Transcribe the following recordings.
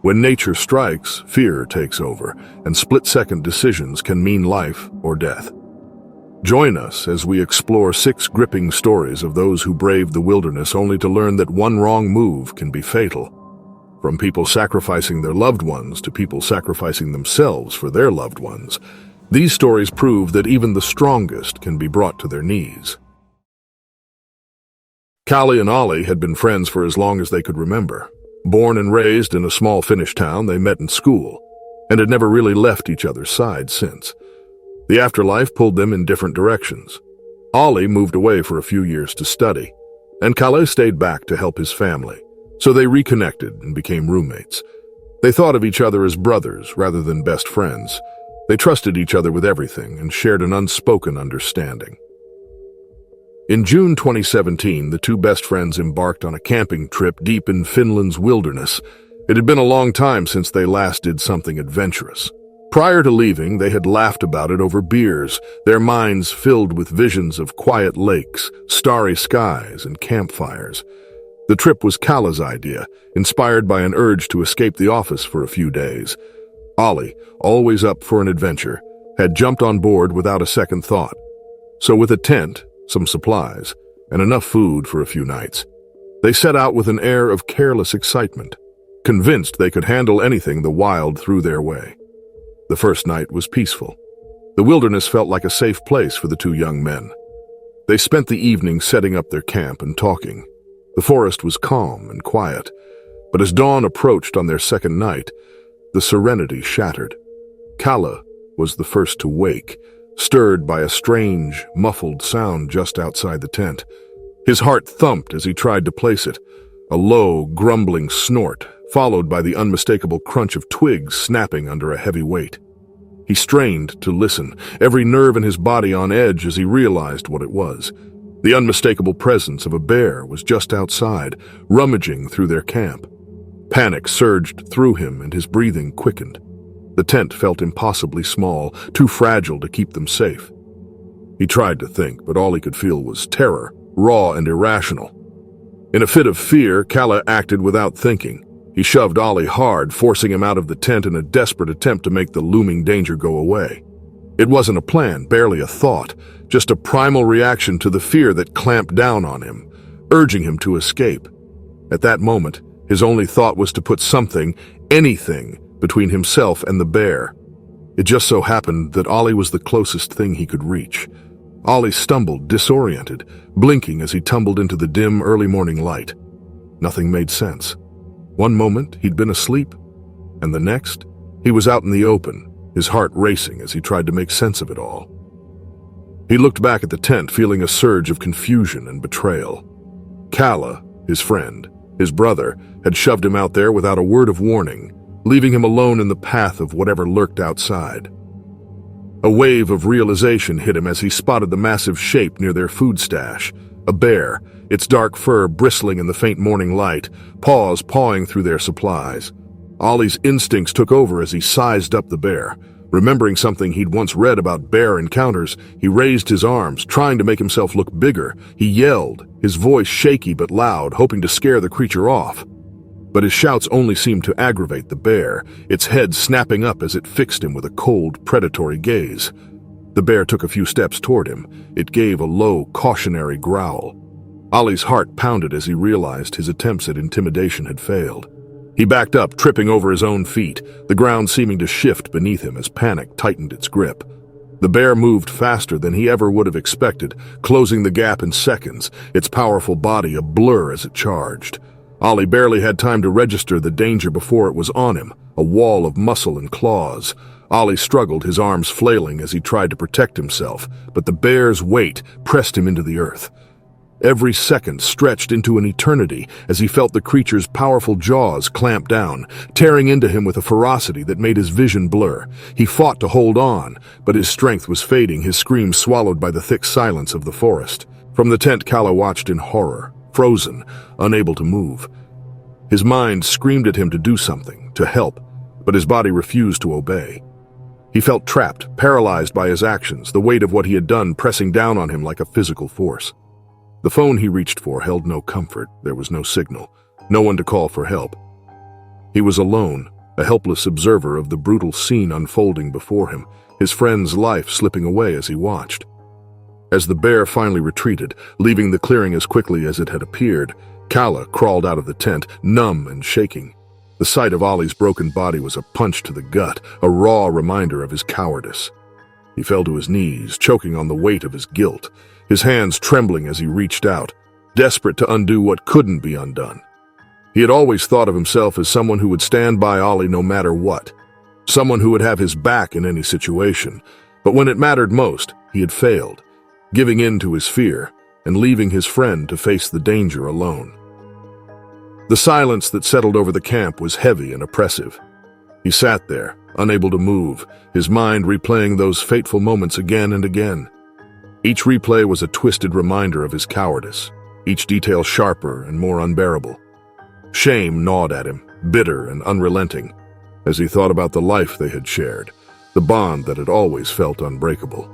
When nature strikes, fear takes over, and split-second decisions can mean life or death. Join us as we explore 6 gripping stories of those who braved the wilderness only to learn that one wrong move can be fatal. From people sacrificing their loved ones to people sacrificing themselves for their loved ones, these stories prove that even the strongest can be brought to their knees. Callie and Ollie had been friends for as long as they could remember. Born and raised in a small Finnish town, they met in school, and had never really left each other's side since. The afterlife pulled them in different directions. Ollie moved away for a few years to study, and Callie stayed back to help his family, so they reconnected and became roommates. They thought of each other as brothers rather than best friends. They trusted each other with everything and shared an unspoken understanding. In June 2017, the two best friends embarked on a camping trip deep in Finland's wilderness. It had been a long time since they last did something adventurous. Prior to leaving, they had laughed about it over beers, their minds filled with visions of quiet lakes, starry skies, and campfires. The trip was Kallie's idea, inspired by an urge to escape the office for a few days. Ollie, always up for an adventure, had jumped on board without a second thought. So with a tent, some supplies, and enough food for a few nights, they set out with an air of careless excitement, convinced they could handle anything the wild threw their way. The first night was peaceful. The wilderness felt like a safe place for the two young men. They spent the evening setting up their camp and talking. The forest was calm and quiet, but as dawn approached on their second night, the serenity shattered. Callie was the first to wake, stirred by a strange, muffled sound just outside the tent. His heart thumped as he tried to place it, a low, grumbling snort, followed by the unmistakable crunch of twigs snapping under a heavy weight. He strained to listen, every nerve in his body on edge as he realized what it was. The unmistakable presence of a bear was just outside, rummaging through their camp. Panic surged through him and his breathing quickened. The tent felt impossibly small, too fragile to keep them safe. He tried to think, but all he could feel was terror, raw and irrational. In a fit of fear, Callie acted without thinking. He shoved Ollie hard, forcing him out of the tent in a desperate attempt to make the looming danger go away. It wasn't a plan, barely a thought, just a primal reaction to the fear that clamped down on him, urging him to escape. At that moment, his only thought was to put something, anything, between himself and the bear. It just so happened that Ollie was the closest thing he could reach. Ollie stumbled, disoriented, blinking as he tumbled into the dim early morning light. Nothing made sense. One moment, he'd been asleep, and the next, he was out in the open, his heart racing as he tried to make sense of it all. He looked back at the tent, feeling a surge of confusion and betrayal. Callie, his friend, his brother, had shoved him out there without a word of warning, leaving him alone in the path of whatever lurked outside. A wave of realization hit him as he spotted the massive shape near their food stash, a bear, its dark fur bristling in the faint morning light, paws pawing through their supplies. Ollie's instincts took over as he sized up the bear. Remembering something he'd once read about bear encounters, he raised his arms, trying to make himself look bigger. He yelled, his voice shaky but loud, hoping to scare the creature off. But his shouts only seemed to aggravate the bear, its head snapping up as it fixed him with a cold, predatory gaze. The bear took a few steps toward him. It gave a low, cautionary growl. Ollie's heart pounded as he realized his attempts at intimidation had failed. He backed up, tripping over his own feet, the ground seeming to shift beneath him as panic tightened its grip. The bear moved faster than he ever would have expected, closing the gap in seconds, its powerful body a blur as it charged. Ollie barely had time to register the danger before it was on him, a wall of muscle and claws. Ollie struggled, his arms flailing as he tried to protect himself, but the bear's weight pressed him into the earth. Every second stretched into an eternity as he felt the creature's powerful jaws clamp down, tearing into him with a ferocity that made his vision blur. He fought to hold on, but his strength was fading, his screams swallowed by the thick silence of the forest. From the tent, Callie watched in horror, frozen, unable to move. His mind screamed at him to do something, to help, but his body refused to obey. He felt trapped, paralyzed by his actions, the weight of what he had done pressing down on him like a physical force. The phone he reached for held no comfort. There was no signal, no one to call for help. He was alone, a helpless observer of the brutal scene unfolding before him, his friend's life slipping away as he watched. As the bear finally retreated, leaving the clearing as quickly as it had appeared, Kala crawled out of the tent, numb and shaking. The sight of Ollie's broken body was a punch to the gut, a raw reminder of his cowardice. He fell to his knees, choking on the weight of his guilt, his hands trembling as he reached out, desperate to undo what couldn't be undone. He had always thought of himself as someone who would stand by Ollie no matter what, someone who would have his back in any situation, but when it mattered most, he had failed, giving in to his fear and leaving his friend to face the danger alone. The silence that settled over the camp was heavy and oppressive. He sat there, unable to move, his mind replaying those fateful moments again and again. Each replay was a twisted reminder of his cowardice, each detail sharper and more unbearable. Shame gnawed at him, bitter and unrelenting, as he thought about the life they had shared, the bond that had always felt unbreakable.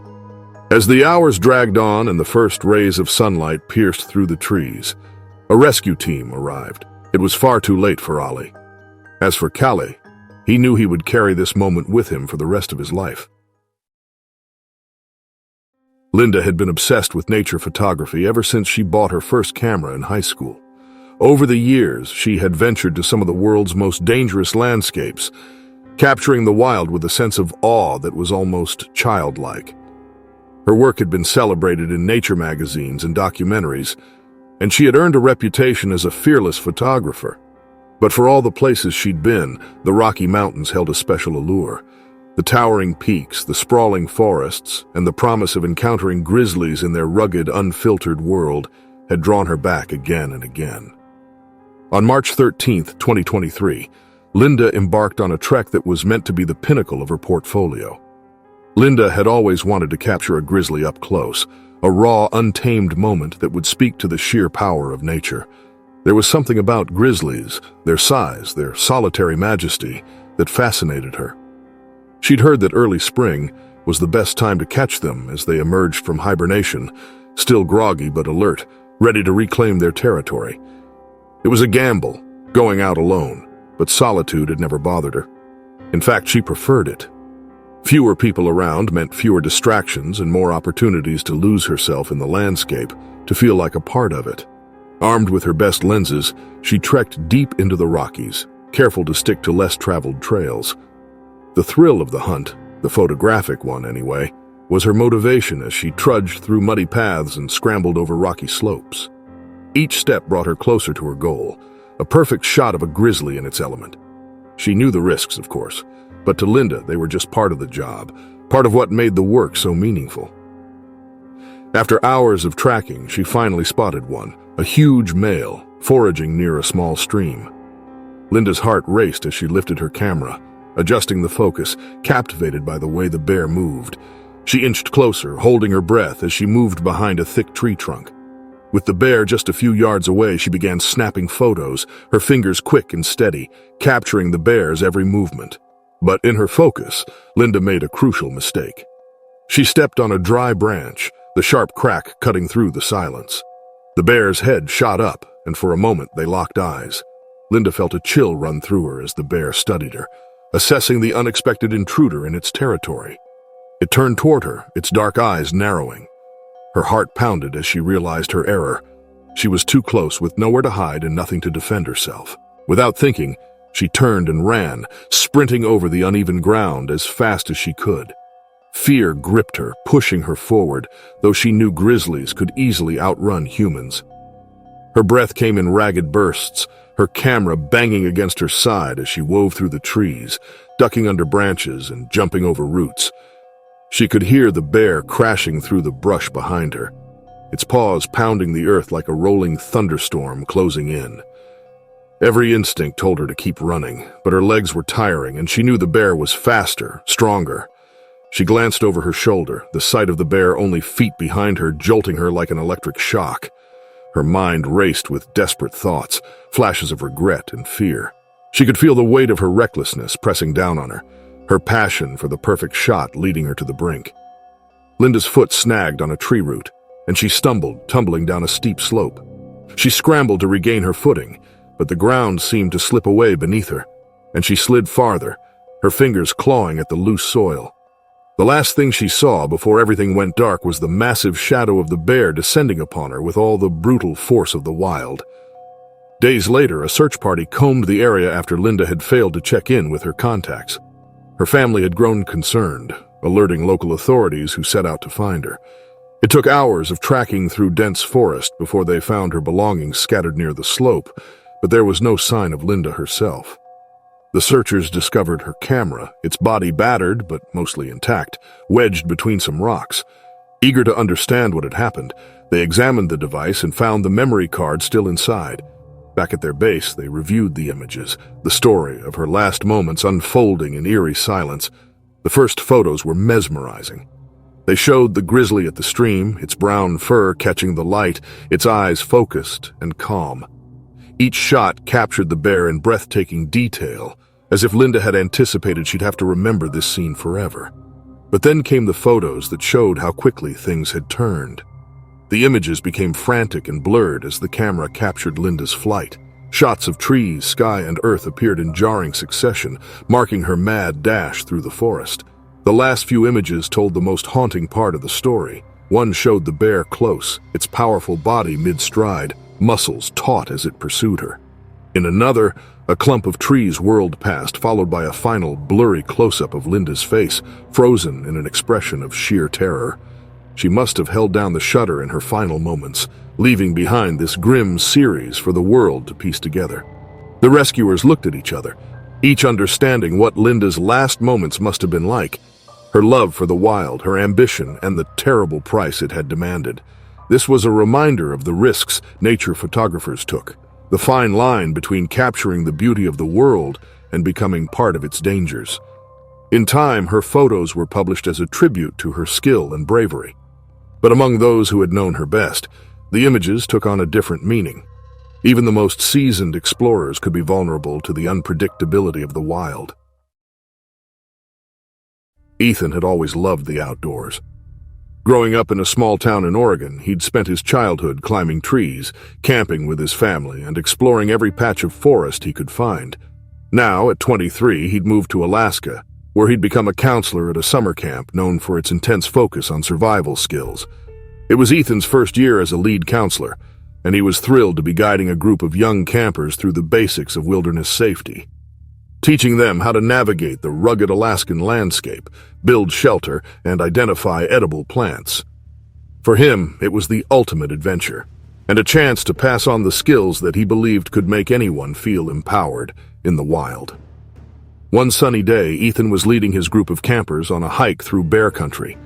As the hours dragged on and the first rays of sunlight pierced through the trees, a rescue team arrived. It was far too late for Ollie. As for Callie, he knew he would carry this moment with him for the rest of his life. Linda had been obsessed with nature photography ever since she bought her first camera in high school. Over the years, she had ventured to some of the world's most dangerous landscapes, capturing the wild with a sense of awe that was almost childlike. Her work had been celebrated in nature magazines and documentaries, and she had earned a reputation as a fearless photographer. But for all the places she'd been, the Rocky Mountains held a special allure. The towering peaks, the sprawling forests, and the promise of encountering grizzlies in their rugged, unfiltered world had drawn her back again and again. On March 13, 2023, Linda embarked on a trek that was meant to be the pinnacle of her portfolio. Linda had always wanted to capture a grizzly up close, a raw, untamed moment that would speak to the sheer power of nature. There was something about grizzlies, their size, their solitary majesty, that fascinated her. She'd heard that early spring was the best time to catch them as they emerged from hibernation, still groggy but alert, ready to reclaim their territory. It was a gamble, going out alone, but solitude had never bothered her. In fact, she preferred it. Fewer people around meant fewer distractions and more opportunities to lose herself in the landscape, to feel like a part of it. Armed with her best lenses, she trekked deep into the Rockies, careful to stick to less traveled trails. The thrill of the hunt, the photographic one anyway, was her motivation as she trudged through muddy paths and scrambled over rocky slopes. Each step brought her closer to her goal, a perfect shot of a grizzly in its element. She knew the risks, of course, but to Linda, they were just part of the job, part of what made the work so meaningful. After hours of tracking, she finally spotted one, a huge male, foraging near a small stream. Linda's heart raced as she lifted her camera, adjusting the focus, captivated by the way the bear moved. She inched closer, holding her breath as she moved behind a thick tree trunk. With the bear just a few yards away, she began snapping photos, her fingers quick and steady, capturing the bear's every movement. But in her focus, Linda made a crucial mistake. She stepped on a dry branch, the sharp crack cutting through the silence. The bear's head shot up, and for a moment they locked eyes. Linda felt a chill run through her as the bear studied her, assessing the unexpected intruder in its territory. It turned toward her, its dark eyes narrowing. Her heart pounded as she realized her error. She was too close with nowhere to hide and nothing to defend herself. Without thinking, she turned and ran, sprinting over the uneven ground as fast as she could. Fear gripped her, pushing her forward, though she knew grizzlies could easily outrun humans. Her breath came in ragged bursts, her camera banging against her side as she wove through the trees, ducking under branches and jumping over roots. She could hear the bear crashing through the brush behind her, its paws pounding the earth like a rolling thunderstorm closing in. Every instinct told her to keep running, but her legs were tiring and she knew the bear was faster, stronger. She glanced over her shoulder, the sight of the bear only feet behind her jolting her like an electric shock. Her mind raced with desperate thoughts, flashes of regret and fear. She could feel the weight of her recklessness pressing down on her, her passion for the perfect shot leading her to the brink. Linda's foot snagged on a tree root, and she stumbled, tumbling down a steep slope. She scrambled to regain her footing, but the ground seemed to slip away beneath her. and she slid farther, her fingers clawing at the loose soil. The last thing she saw before everything went dark was the massive shadow of the bear descending upon her with all the brutal force of the wild. Days later, a search party combed the area after Linda had failed to check in with her contacts. Her family had grown concerned, alerting local authorities who set out to find her. It took hours of tracking through dense forest before they found her belongings scattered near the slope, but there was no sign of Linda herself. The searchers discovered her camera, its body battered but mostly intact, wedged between some rocks. Eager to understand what had happened, they examined the device and found the memory card still inside. Back at their base, they reviewed the images, the story of her last moments unfolding in eerie silence. The first photos were mesmerizing. They showed the grizzly at the stream, its brown fur catching the light, its eyes focused and calm. Each shot captured the bear in breathtaking detail, as if Linda had anticipated she'd have to remember this scene forever. But then came the photos that showed how quickly things had turned. The images became frantic and blurred as the camera captured Linda's flight. Shots of trees, sky, and earth appeared in jarring succession, marking her mad dash through the forest. The last few images told the most haunting part of the story. One showed the bear close, its powerful body mid-stride, muscles taut as it pursued her. In another, a clump of trees whirled past, followed by a final blurry close-up of Linda's face, frozen in an expression of sheer terror. She must have held down the shutter in her final moments, leaving behind this grim series for the world to piece together. The rescuers looked at each other, each understanding what Linda's last moments must have been like. Her love for the wild, her ambition, and the terrible price it had demanded. This was a reminder of the risks nature photographers took, the fine line between capturing the beauty of the world and becoming part of its dangers. In time, her photos were published as a tribute to her skill and bravery. But among those who had known her best, the images took on a different meaning. Even the most seasoned explorers could be vulnerable to the unpredictability of the wild. Ethan had always loved the outdoors. Growing up in a small town in Oregon, he'd spent his childhood climbing trees, camping with his family, and exploring every patch of forest he could find. Now, at 23, he'd moved to Alaska, where he'd become a counselor at a summer camp known for its intense focus on survival skills. It was Ethan's first year as a lead counselor, and he was thrilled to be guiding a group of young campers through the basics of wilderness safety, teaching them how to navigate the rugged Alaskan landscape, build shelter, and identify edible plants. For him, it was the ultimate adventure, and a chance to pass on the skills that he believed could make anyone feel empowered in the wild. One sunny day, Ethan was leading his group of campers on a hike through bear country,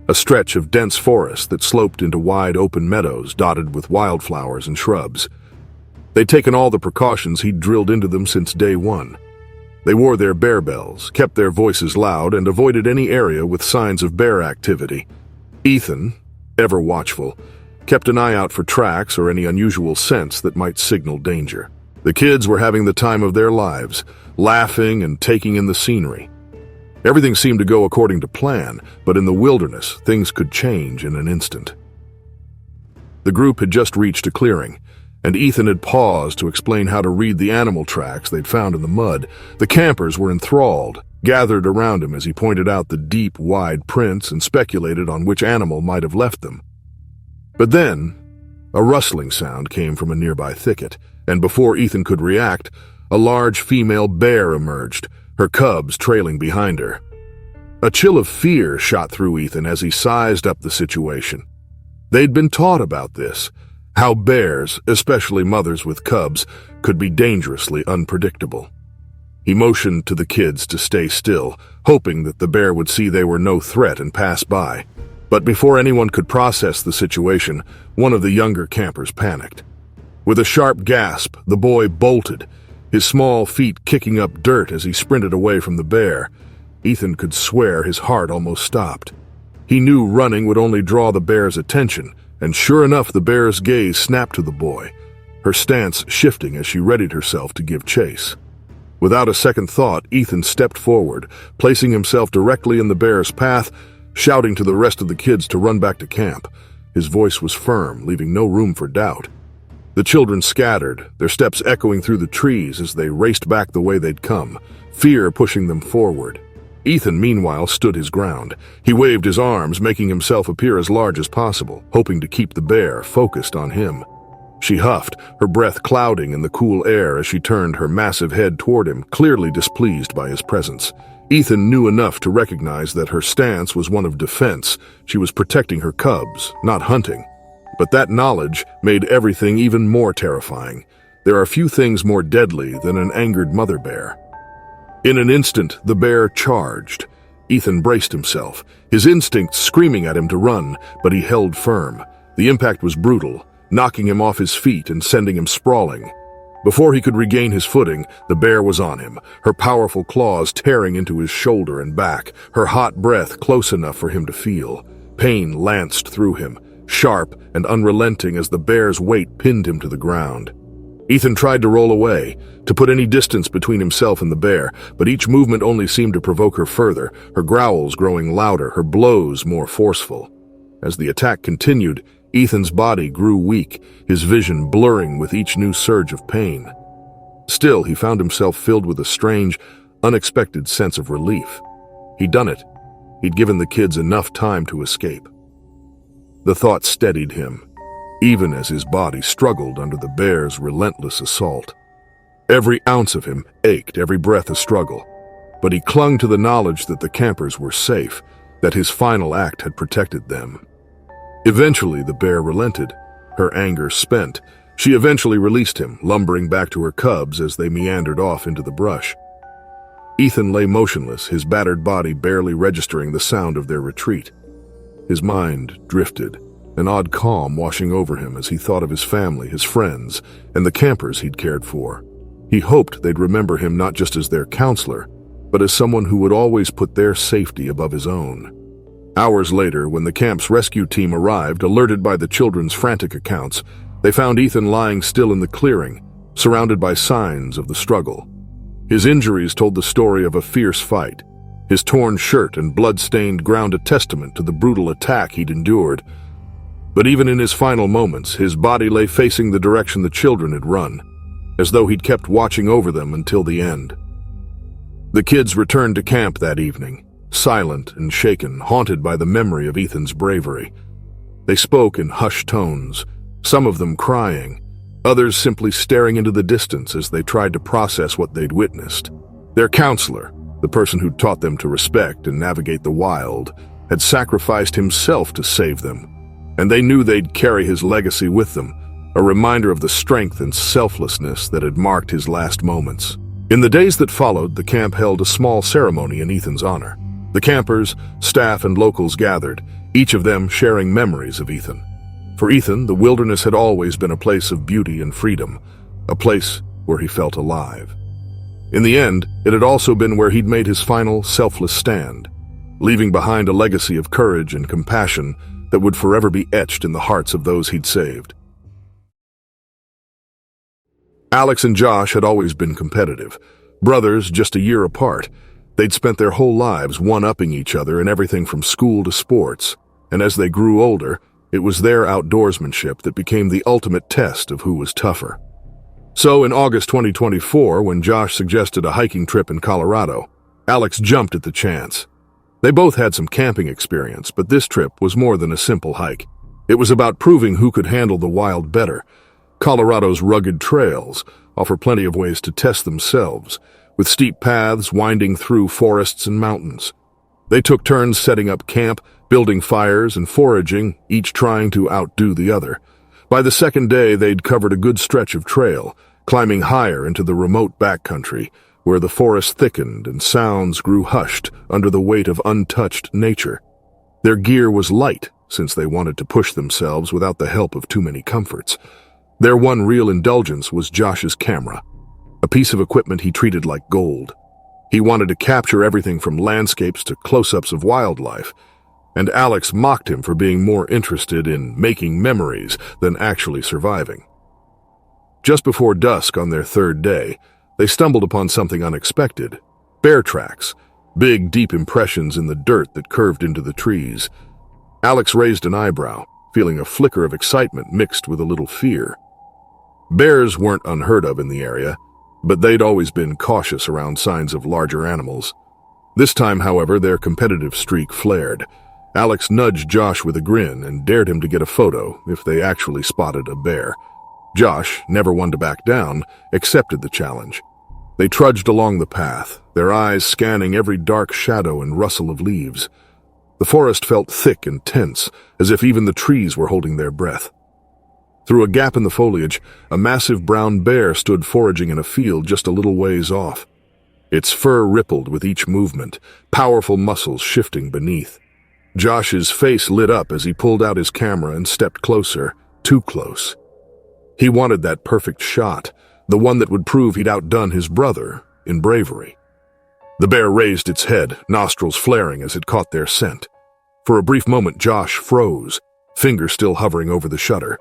a stretch of dense forest that sloped into wide open meadows dotted with wildflowers and shrubs. They'd taken all the precautions he'd drilled into them since day one. They wore their bear bells, kept their voices loud, and avoided any area with signs of bear activity. Ethan, ever watchful, kept an eye out for tracks or any unusual scents that might signal danger. The kids were having the time of their lives, laughing and taking in the scenery. Everything seemed to go according to plan, but in the wilderness, things could change in an instant. The group had just reached a clearing, and Ethan had paused to explain how to read the animal tracks they'd found in the mud. The campers were enthralled, gathered around him as he pointed out the deep, wide prints and speculated on which animal might have left them. But then, a rustling sound came from a nearby thicket, and before Ethan could react, a large female bear emerged, her cubs trailing behind her. A chill of fear shot through Ethan as he sized up the situation. They'd been taught about this, how bears, especially mothers with cubs, could be dangerously unpredictable. He motioned to the kids to stay still, hoping that the bear would see they were no threat and pass by. But before anyone could process the situation, one of the younger campers panicked. With a sharp gasp, the boy bolted, his small feet kicking up dirt as he sprinted away from the bear. Ethan could swear his heart almost stopped. He knew running would only draw the bear's attention, and sure enough, the bear's gaze snapped to the boy, her stance shifting as she readied herself to give chase. Without a second thought, Ethan stepped forward, placing himself directly in the bear's path, shouting to the rest of the kids to run back to camp. His voice was firm, leaving no room for doubt. The children scattered, their steps echoing through the trees as they raced back the way they'd come, fear pushing them forward. Ethan, meanwhile, stood his ground. He waved his arms, making himself appear as large as possible, hoping to keep the bear focused on him. She huffed, her breath clouding in the cool air as she turned her massive head toward him, clearly displeased by his presence. Ethan knew enough to recognize that her stance was one of defense. She was protecting her cubs, not hunting. But that knowledge made everything even more terrifying. There are few things more deadly than an angered mother bear. In an instant, the bear charged. Ethan braced himself, his instincts screaming at him to run, but he held firm. The impact was brutal, knocking him off his feet and sending him sprawling. Before he could regain his footing, the bear was on him, her powerful claws tearing into his shoulder and back, her hot breath close enough for him to feel. Pain lanced through him, sharp and unrelenting as the bear's weight pinned him to the ground. Ethan tried to roll away, to put any distance between himself and the bear, but each movement only seemed to provoke her further, her growls growing louder, her blows more forceful. As the attack continued, Ethan's body grew weak, his vision blurring with each new surge of pain. Still, he found himself filled with a strange, unexpected sense of relief. He'd done it. He'd given the kids enough time to escape. The thought steadied him, even as his body struggled under the bear's relentless assault. Every ounce of him ached, every breath a struggle. But he clung to the knowledge that the campers were safe, that his final act had protected them. Eventually, the bear relented, her anger spent. She eventually released him, lumbering back to her cubs as they meandered off into the brush. Ethan lay motionless, his battered body barely registering the sound of their retreat. His mind drifted, an odd calm washing over him as he thought of his family, his friends, and the campers he'd cared for. He hoped they'd remember him not just as their counselor, but as someone who would always put their safety above his own. Hours later, when the camp's rescue team arrived, alerted by the children's frantic accounts, they found Ethan lying still in the clearing, surrounded by signs of the struggle. His injuries told the story of a fierce fight. His torn shirt and blood-stained ground a testament to the brutal attack he'd endured. But even in his final moments, his body lay facing the direction the children had run, as though he'd kept watching over them until the end. The kids returned to camp that evening, silent and shaken, haunted by the memory of Ethan's bravery. They spoke in hushed tones, some of them crying, others simply staring into the distance as they tried to process what they'd witnessed. Their counselor, the person who'd taught them to respect and navigate the wild, had sacrificed himself to save them, and they knew they'd carry his legacy with them, a reminder of the strength and selflessness that had marked his last moments. In the days that followed, the camp held a small ceremony in Ethan's honor. The campers, staff, and locals gathered, each of them sharing memories of Ethan. For Ethan, the wilderness had always been a place of beauty and freedom, a place where he felt alive. In the end, it had also been where he'd made his final, selfless stand, leaving behind a legacy of courage and compassion that would forever be etched in the hearts of those he'd saved. Alex and Josh had always been competitive, brothers just a year apart. They'd spent their whole lives one-upping each other in everything from school to sports, and as they grew older, it was their outdoorsmanship that became the ultimate test of who was tougher. So in August 2024, when Josh suggested a hiking trip in Colorado, Alex jumped at the chance. They both had some camping experience, but this trip was more than a simple hike. It was about proving who could handle the wild better. Colorado's rugged trails offer plenty of ways to test themselves, with steep paths winding through forests and mountains. They took turns setting up camp, building fires, and foraging, each trying to outdo the other. By the second day, they'd covered a good stretch of trail, climbing higher into the remote backcountry, where the forest thickened and sounds grew hushed under the weight of untouched nature. Their gear was light, since they wanted to push themselves without the help of too many comforts. Their one real indulgence was Josh's camera, a piece of equipment he treated like gold. He wanted to capture everything from landscapes to close-ups of wildlife, and Alex mocked him for being more interested in making memories than actually surviving. Just before dusk on their third day, they stumbled upon something unexpected: bear tracks, big, deep impressions in the dirt that curved into the trees. Alex raised an eyebrow, feeling a flicker of excitement mixed with a little fear. Bears weren't unheard of in the area. but they'd always been cautious around signs of larger animals. This time, however, their competitive streak flared. Alex nudged Josh with a grin and dared him to get a photo if they actually spotted a bear. Josh, never one to back down, accepted the challenge. They trudged along the path, their eyes scanning every dark shadow and rustle of leaves. The forest felt thick and tense, as if even the trees were holding their breath. Through a gap in the foliage, a massive brown bear stood foraging in a field just a little ways off. Its fur rippled with each movement, powerful muscles shifting beneath. Josh's face lit up as he pulled out his camera and stepped closer, too close. He wanted that perfect shot, the one that would prove he'd outdone his brother in bravery. The bear raised its head, nostrils flaring as it caught their scent. For a brief moment, Josh froze, fingers still hovering over the shutter.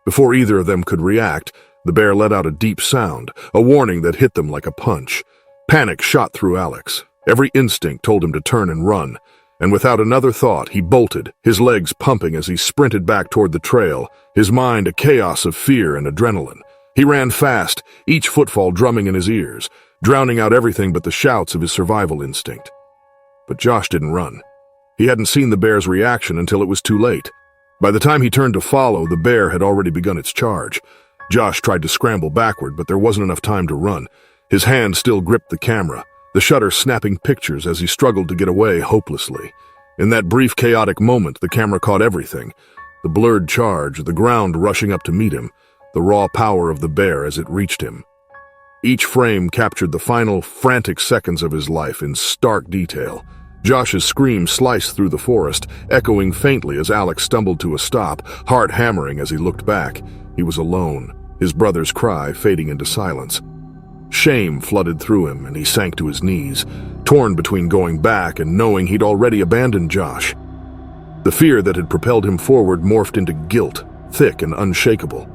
Before either of them could react, the bear let out a deep sound, a warning that hit them like a punch. Panic shot through Alex. Every instinct told him to turn and run, and without another thought, he bolted, his legs pumping as he sprinted back toward the trail, his mind a chaos of fear and adrenaline. He ran fast, each footfall drumming in his ears, drowning out everything but the shouts of his survival instinct. But Josh didn't run. He hadn't seen the bear's reaction until it was too late. By the time he turned to follow, the bear had already begun its charge. Josh tried to scramble backward, but there wasn't enough time to run. His hand still gripped the camera, the shutter snapping pictures as he struggled to get away hopelessly. In that brief, chaotic moment, the camera caught everything. The blurred charge, the ground rushing up to meet him, the raw power of the bear as it reached him. Each frame captured the final, frantic seconds of his life in stark detail. Josh's scream sliced through the forest, echoing faintly as Alex stumbled to a stop, heart hammering as he looked back. He was alone, his brother's cry fading into silence. Shame flooded through him, and he sank to his knees, torn between going back and knowing he'd already abandoned Josh. The fear that had propelled him forward morphed into guilt, thick and unshakable.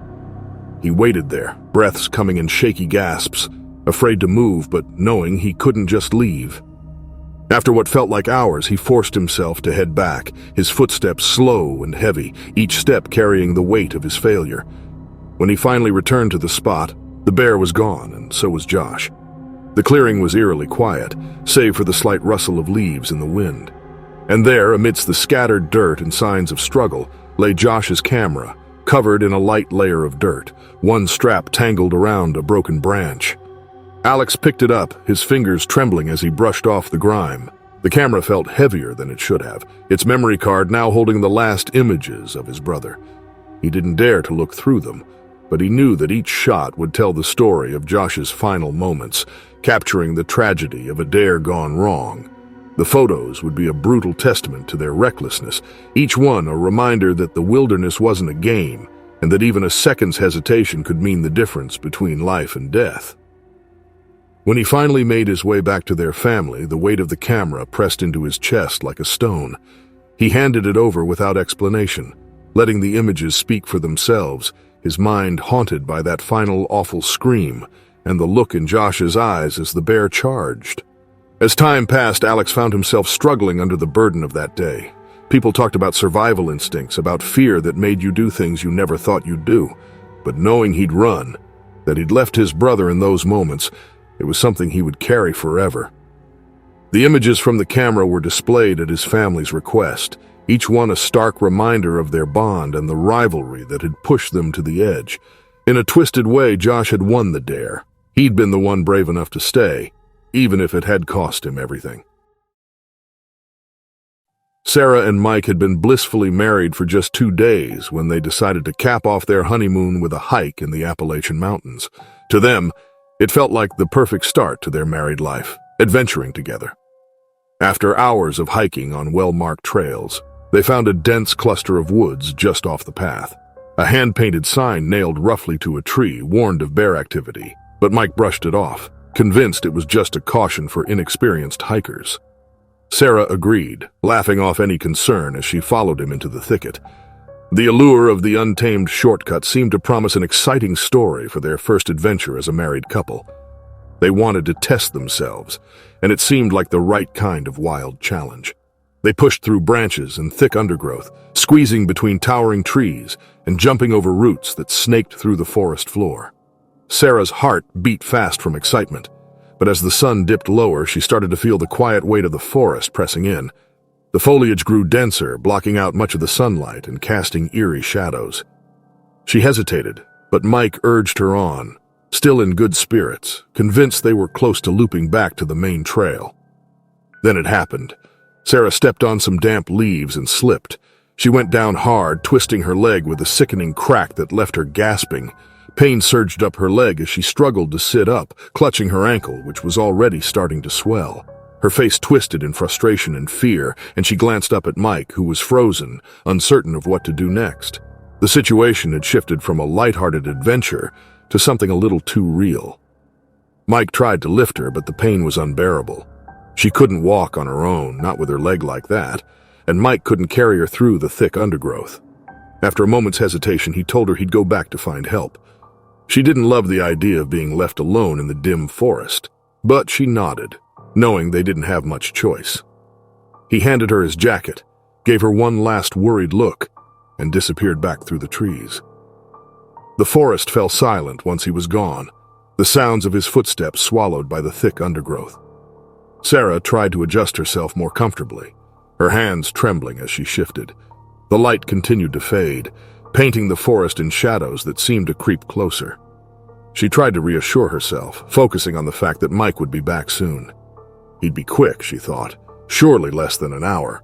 He waited there, breaths coming in shaky gasps, afraid to move but knowing he couldn't just leave. After what felt like hours, he forced himself to head back, his footsteps slow and heavy, each step carrying the weight of his failure. When he finally returned to the spot, the bear was gone, and so was Josh. The clearing was eerily quiet, save for the slight rustle of leaves in the wind. And there, amidst the scattered dirt and signs of struggle, lay Josh's camera, covered in a light layer of dirt, one strap tangled around a broken branch. Alex picked it up, his fingers trembling as he brushed off the grime. The camera felt heavier than it should have, its memory card now holding the last images of his brother. He didn't dare to look through them, but he knew that each shot would tell the story of Josh's final moments, capturing the tragedy of a dare gone wrong. The photos would be a brutal testament to their recklessness, each one a reminder that the wilderness wasn't a game, and that even a second's hesitation could mean the difference between life and death. When he finally made his way back to their family, the weight of the camera pressed into his chest like a stone. He handed it over without explanation, letting the images speak for themselves, his mind haunted by that final awful scream and the look in Josh's eyes as the bear charged. As time passed, Alex found himself struggling under the burden of that day. People talked about survival instincts, about fear that made you do things you never thought you'd do. But knowing he'd run, that he'd left his brother in those moments, it was something he would carry forever. The images from the camera were displayed at his family's request, each one a stark reminder of their bond and the rivalry that had pushed them to the edge. In a twisted way, Josh had won the dare. He'd been the one brave enough to stay, even if it had cost him everything. Sarah and Mike had been blissfully married for just 2 days when they decided to cap off their honeymoon with a hike in the Appalachian Mountains. To them, it felt like the perfect start to their married life, adventuring together. After hours of hiking on well-marked trails, they found a dense cluster of woods just off the path. A hand-painted sign nailed roughly to a tree warned of bear activity, but Mike brushed it off, convinced it was just a caution for inexperienced hikers. Sarah agreed, laughing off any concern as she followed him into the thicket. The allure of the untamed shortcut seemed to promise an exciting story for their first adventure as a married couple. They wanted to test themselves, and it seemed like the right kind of wild challenge. They pushed through branches and thick undergrowth, squeezing between towering trees and jumping over roots that snaked through the forest floor. Sarah's heart beat fast from excitement. But as the sun dipped lower, she started to feel the quiet weight of the forest pressing in. The foliage grew denser, blocking out much of the sunlight and casting eerie shadows. She hesitated, but Mike urged her on, still in good spirits, convinced they were close to looping back to the main trail. Then it happened. Sarah stepped on some damp leaves and slipped. She went down hard, twisting her leg with a sickening crack that left her gasping. Pain surged up her leg as she struggled to sit up, clutching her ankle, which was already starting to swell. Her face twisted in frustration and fear, and she glanced up at Mike, who was frozen, uncertain of what to do next. The situation had shifted from a lighthearted adventure to something a little too real. Mike tried to lift her, but the pain was unbearable. She couldn't walk on her own, not with her leg like that, and Mike couldn't carry her through the thick undergrowth. After a moment's hesitation, he told her he'd go back to find help. She didn't love the idea of being left alone in the dim forest, but she nodded, knowing they didn't have much choice. He handed her his jacket, gave her one last worried look, and disappeared back through the trees. The forest fell silent once he was gone, the sounds of his footsteps swallowed by the thick undergrowth. Sarah tried to adjust herself more comfortably, her hands trembling as she shifted. The light continued to fade, painting the forest in shadows that seemed to creep closer. She tried to reassure herself, focusing on the fact that Mike would be back soon. He'd be quick, she thought, surely less than an hour.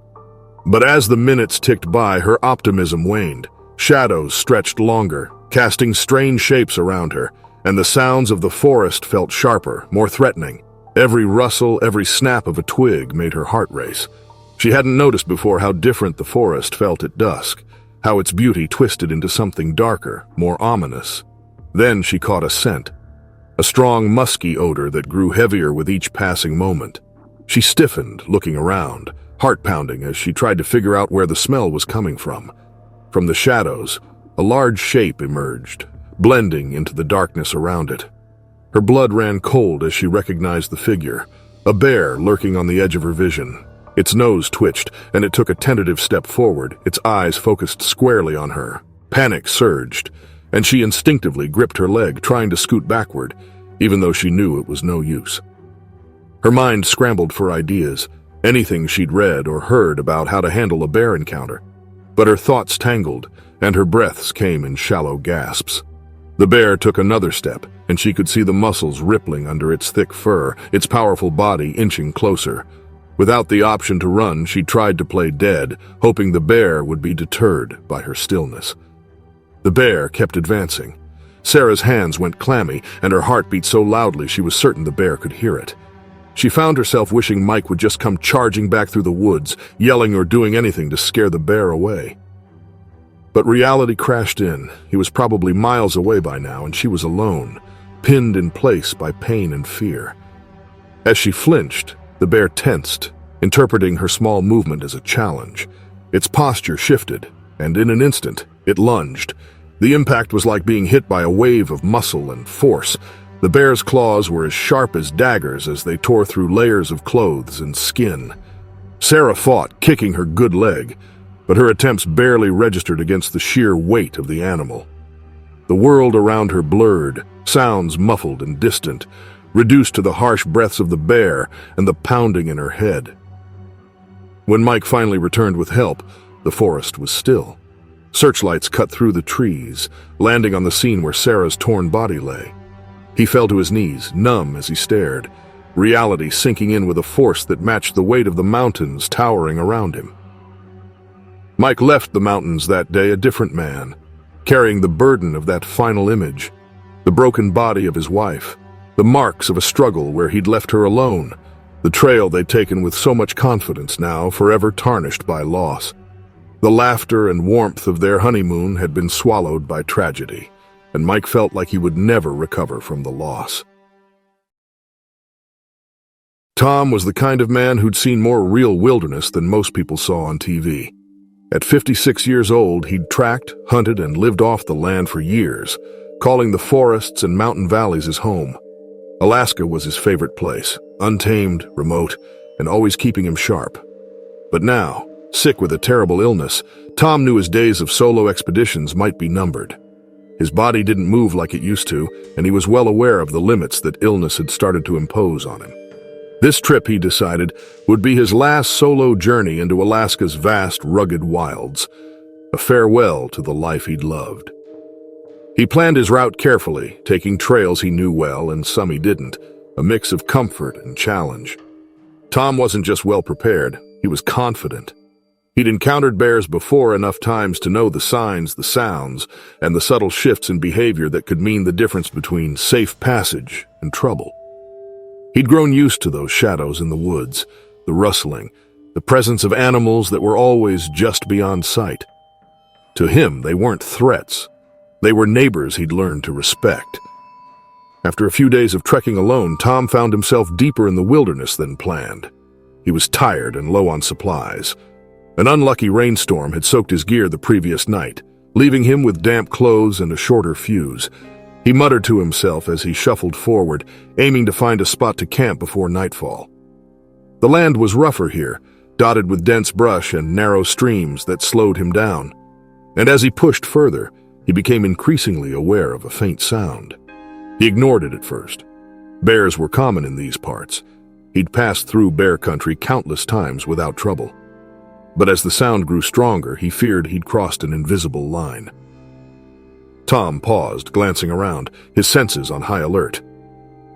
But as the minutes ticked by, her optimism waned. Shadows stretched longer, casting strange shapes around her, and the sounds of the forest felt sharper, more threatening. Every rustle, every snap of a twig made her heart race. She hadn't noticed before how different the forest felt at dusk, how its beauty twisted into something darker, more ominous. Then she caught a scent, a strong musky odor that grew heavier with each passing moment. She stiffened, looking around, heart pounding as she tried to figure out where the smell was coming from. From the shadows, a large shape emerged, blending into the darkness around it. Her blood ran cold as she recognized the figure, a bear lurking on the edge of her vision. Its nose twitched, and it took a tentative step forward, its eyes focused squarely on her. Panic surged, and she instinctively gripped her leg, trying to scoot backward, even though she knew it was no use. Her mind scrambled for ideas, anything she'd read or heard about how to handle a bear encounter. But her thoughts tangled, and her breaths came in shallow gasps. The bear took another step, and she could see the muscles rippling under its thick fur, its powerful body inching closer. Without the option to run, she tried to play dead, hoping the bear would be deterred by her stillness. The bear kept advancing. Sarah's hands went clammy, and her heart beat so loudly she was certain the bear could hear it. She found herself wishing Mike would just come charging back through the woods, yelling or doing anything to scare the bear away. But reality crashed in. He was probably miles away by now, and she was alone, pinned in place by pain and fear. As she flinched, the bear tensed, interpreting her small movement as a challenge. Its posture shifted, and in an instant, it lunged. The impact was like being hit by a wave of muscle and force. The bear's claws were as sharp as daggers as they tore through layers of clothes and skin. Sarah fought, kicking her good leg, but her attempts barely registered against the sheer weight of the animal. The world around her blurred, sounds muffled and distant, reduced to the harsh breaths of the bear and the pounding in her head. When Mike finally returned with help, the forest was still. Searchlights cut through the trees, landing on the scene where Sarah's torn body lay. He fell to his knees, numb as he stared, reality sinking in with a force that matched the weight of the mountains towering around him. Mike left the mountains that day a different man, carrying the burden of that final image, the broken body of his wife, the marks of a struggle where he'd left her alone, the trail they'd taken with so much confidence now forever tarnished by loss. The laughter and warmth of their honeymoon had been swallowed by tragedy, and Mike felt like he would never recover from the loss. Tom was the kind of man who'd seen more real wilderness than most people saw on TV. At 56 years old, he'd tracked, hunted, and lived off the land for years, calling the forests and mountain valleys his home. Alaska was his favorite place, untamed, remote, and always keeping him sharp. But now, sick with a terrible illness, Tom knew his days of solo expeditions might be numbered. His body didn't move like it used to, and he was well aware of the limits that illness had started to impose on him. This trip, he decided, would be his last solo journey into Alaska's vast, rugged wilds, a farewell to the life he'd loved. He planned his route carefully, taking trails he knew well and some he didn't, a mix of comfort and challenge. Tom wasn't just well prepared, he was confident. He'd encountered bears before enough times to know the signs, the sounds, and the subtle shifts in behavior that could mean the difference between safe passage and trouble. He'd grown used to those shadows in the woods, the rustling, the presence of animals that were always just beyond sight. To him, they weren't threats. They were neighbors he'd learned to respect. After a few days of trekking alone, Tom found himself deeper in the wilderness than planned. He was tired and low on supplies. An unlucky rainstorm had soaked his gear the previous night, leaving him with damp clothes and a shorter fuse. He muttered to himself as he shuffled forward, aiming to find a spot to camp before nightfall. The land was rougher here, dotted with dense brush and narrow streams that slowed him down. And as he pushed further, he became increasingly aware of a faint sound. He ignored it at first. Bears were common in these parts. He'd passed through bear country countless times without trouble. But as the sound grew stronger, he feared he'd crossed an invisible line. Tom paused, glancing around, his senses on high alert.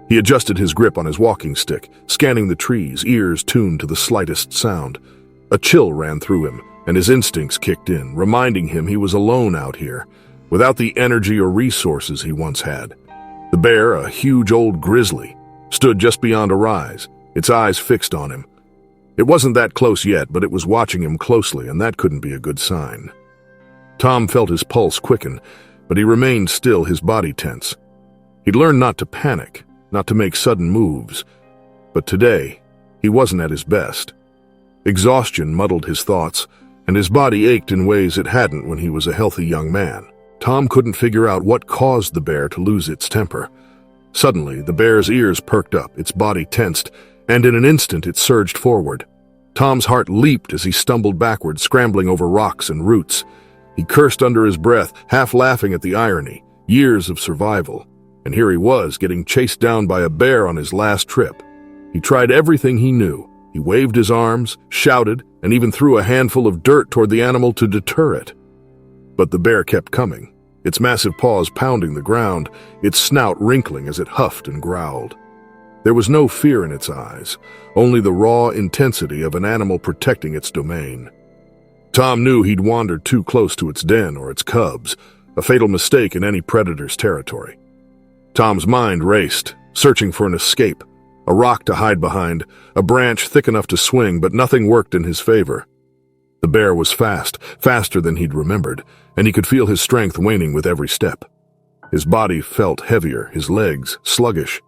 He adjusted his grip on his walking stick, scanning the trees, ears tuned to the slightest sound. A chill ran through him, and his instincts kicked in, reminding him he was alone out here, without the energy or resources he once had. The bear, a huge old grizzly, stood just beyond a rise, its eyes fixed on him. It wasn't that close yet, but it was watching him closely, and that couldn't be a good sign. Tom felt his pulse quicken, but he remained still, his body tense. He'd learned not to panic, not to make sudden moves. But today, he wasn't at his best. Exhaustion muddled his thoughts, and his body ached in ways it hadn't when he was a healthy young man. Tom couldn't figure out what caused the bear to lose its temper. Suddenly, the bear's ears perked up, its body tensed, and in an instant it surged forward. Tom's heart leaped as he stumbled backward, scrambling over rocks and roots. He cursed under his breath, half laughing at the irony. Years of survival, and here he was, getting chased down by a bear on his last trip. He tried everything he knew. He waved his arms, shouted, and even threw a handful of dirt toward the animal to deter it. But the bear kept coming, its massive paws pounding the ground, its snout wrinkling as it huffed and growled. There was no fear in its eyes, only the raw intensity of an animal protecting its domain. Tom knew he'd wandered too close to its den or its cubs, a fatal mistake in any predator's territory. Tom's mind raced, searching for an escape, a rock to hide behind, a branch thick enough to swing, but nothing worked in his favor. The bear was fast, faster than he'd remembered, and he could feel his strength waning with every step. His body felt heavier, his legs sluggish.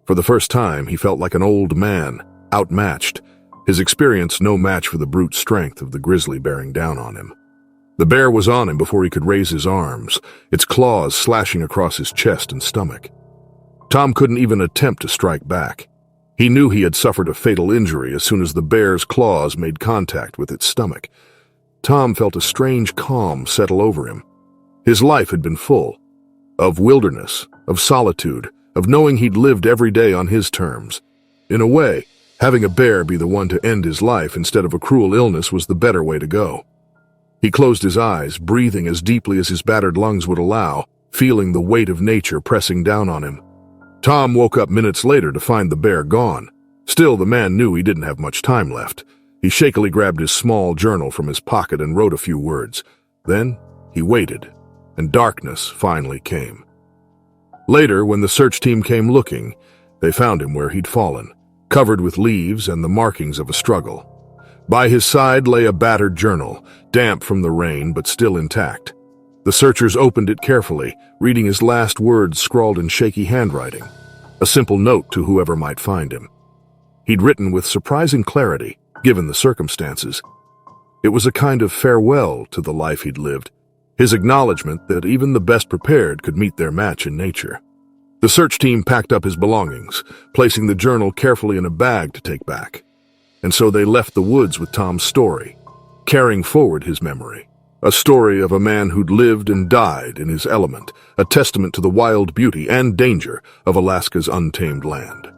For the first time, he felt like an old man, outmatched, his experience no match for the brute strength of the grizzly bearing down on him. The bear was on him before he could raise his arms, its claws slashing across his chest and stomach. Tom couldn't even attempt to strike back. He knew he had suffered a fatal injury as soon as the bear's claws made contact with its stomach. Tom felt a strange calm settle over him. His life had been full, of wilderness, of solitude, of knowing he'd lived every day on his terms. In a way, having a bear be the one to end his life instead of a cruel illness was the better way to go. He closed his eyes, breathing as deeply as his battered lungs would allow, feeling the weight of nature pressing down on him. Tom woke up minutes later to find the bear gone. Still, the man knew he didn't have much time left. He shakily grabbed his small journal from his pocket and wrote a few words. Then he waited, and darkness finally came. Later, when the search team came looking, they found him where he'd fallen, covered with leaves and the markings of a struggle. By his side lay a battered journal, damp from the rain but still intact. The searchers opened it carefully, reading his last words scrawled in shaky handwriting, a simple note to whoever might find him. He'd written with surprising clarity, given the circumstances. It was a kind of farewell to the life he'd lived, his acknowledgement that even the best prepared could meet their match in nature. The search team packed up his belongings, placing the journal carefully in a bag to take back. And so they left the woods with Tom's story, carrying forward his memory, A story of a man who'd lived and died in his element, a testament to the wild beauty and danger of Alaska's untamed land.